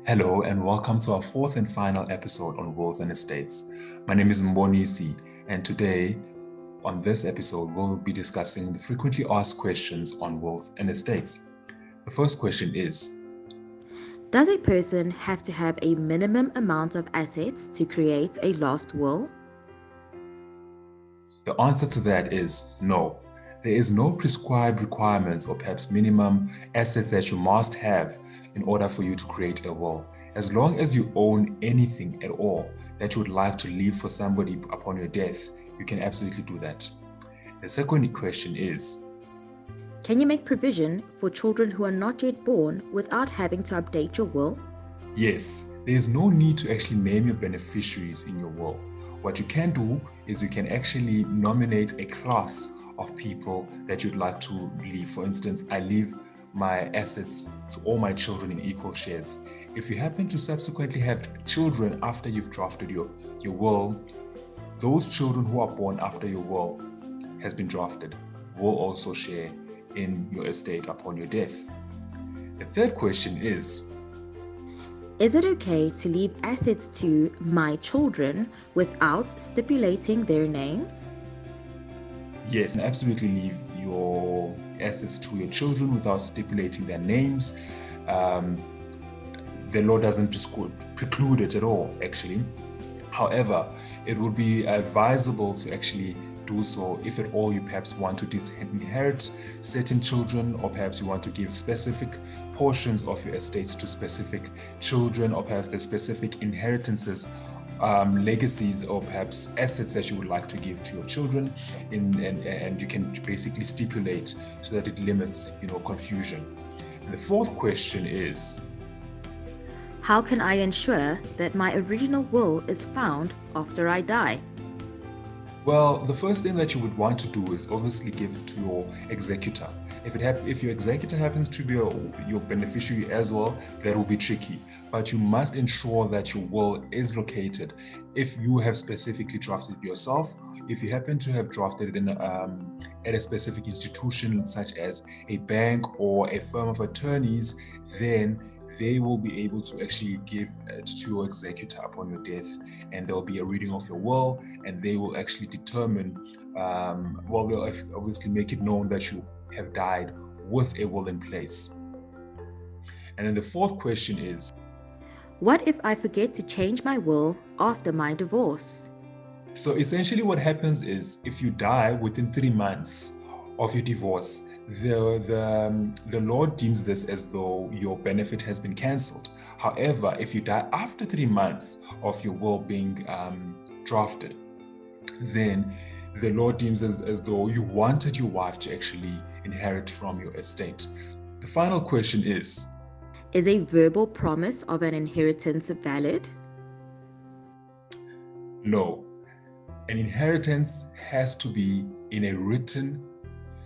Hello and welcome to our fourth and final episode on wills and estates. My name is Mbonisi, and today on this episode we'll be discussing the frequently asked questions on wills and estates. The first question is, Does a person have to have a minimum amount of assets to create a last will? the answer to that is no. There is no prescribed requirements or perhaps minimum assets that you must have in order for you to create a will. As long as you own anything at all that you would like to leave for somebody upon your death, you can absolutely do that. The second question is, Can you make provision for children who are not yet born without having to update your will? yes, there is no need to actually name your beneficiaries in your will. What you can do is you can actually nominate a class of people that you'd like to leave. For instance, I leave my assets to all my children in equal shares. If you happen to subsequently have children after you've drafted your will, those children who are born after your will has been drafted will also share in your estate upon your death. The third question is it okay to leave assets to my children without stipulating their names? yes, absolutely leave your assets to your children without stipulating their names. The law doesn't preclude it at all, actually. However, it would be advisable to actually do so if at all you perhaps want to disinherit certain children, or perhaps you want to give specific portions of your estates to specific children, or perhaps the specific inheritances, legacies, or perhaps assets that you would like to give to your children, and you can basically stipulate so that it limits confusion. And the fourth question is, How can I ensure that my original will is found after I die? well, the first thing that you would want to do is obviously give it to your executor. If your executor happens to be your beneficiary as well, that will be tricky. But you must ensure that your will is located. If you have specifically drafted it yourself, if you happen to have drafted it at a specific institution such as a bank or a firm of attorneys, then they will be able to actually give it to your executor upon your death, and there'll be a reading of your will, and they will actually determine, they'll obviously make it known that you have died with a will in place. And then the fourth question is, What if I forget to change my will after my divorce? so essentially what happens is if you die within 3 months of your divorce, the law deems this as though your benefit has been cancelled. However, if you die after 3 months of your will being drafted, then the law deems as though you wanted your wife to actually inherit from your estate. The final question is a verbal promise of an inheritance valid? no. An inheritance has to be in a written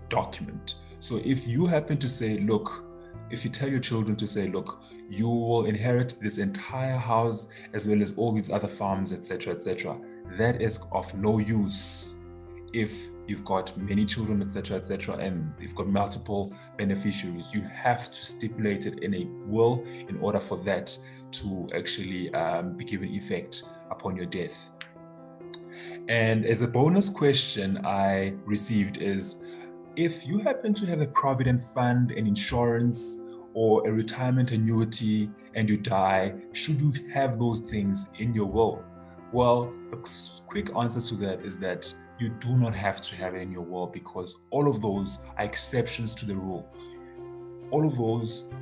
document. So if you happen to say, look, if you tell your children to say, look, you will inherit this entire house as well as all these other farms, etc., etc., that is of no use if you've got many children, etc., etc., and you've got multiple beneficiaries. You have to stipulate it in a will in order for that to actually be given effect upon your death. And as a bonus question I received is, if you happen to have a provident fund, an insurance, or a retirement annuity, and you die, should you have those things in your will? Well, the quick answer to that is that you do not have to have it in your will, because all of those are exceptions to the rule. All of those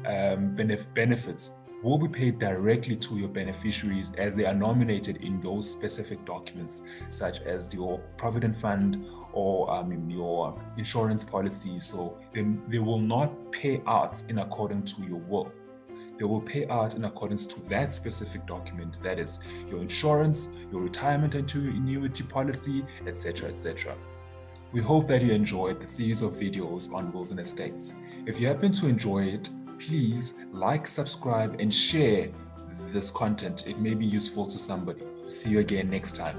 benefits will be paid directly to your beneficiaries as they are nominated in those specific documents, such as your provident fund or your insurance policy. So they will not pay out in accordance to your will. They will pay out in accordance to that specific document, that is your insurance, your retirement annuity policy, etc., etc. We hope that you enjoyed the series of videos on wills and estates. If you happen to enjoy it, please like, subscribe, and share this content. It may be useful to somebody. See you again next time.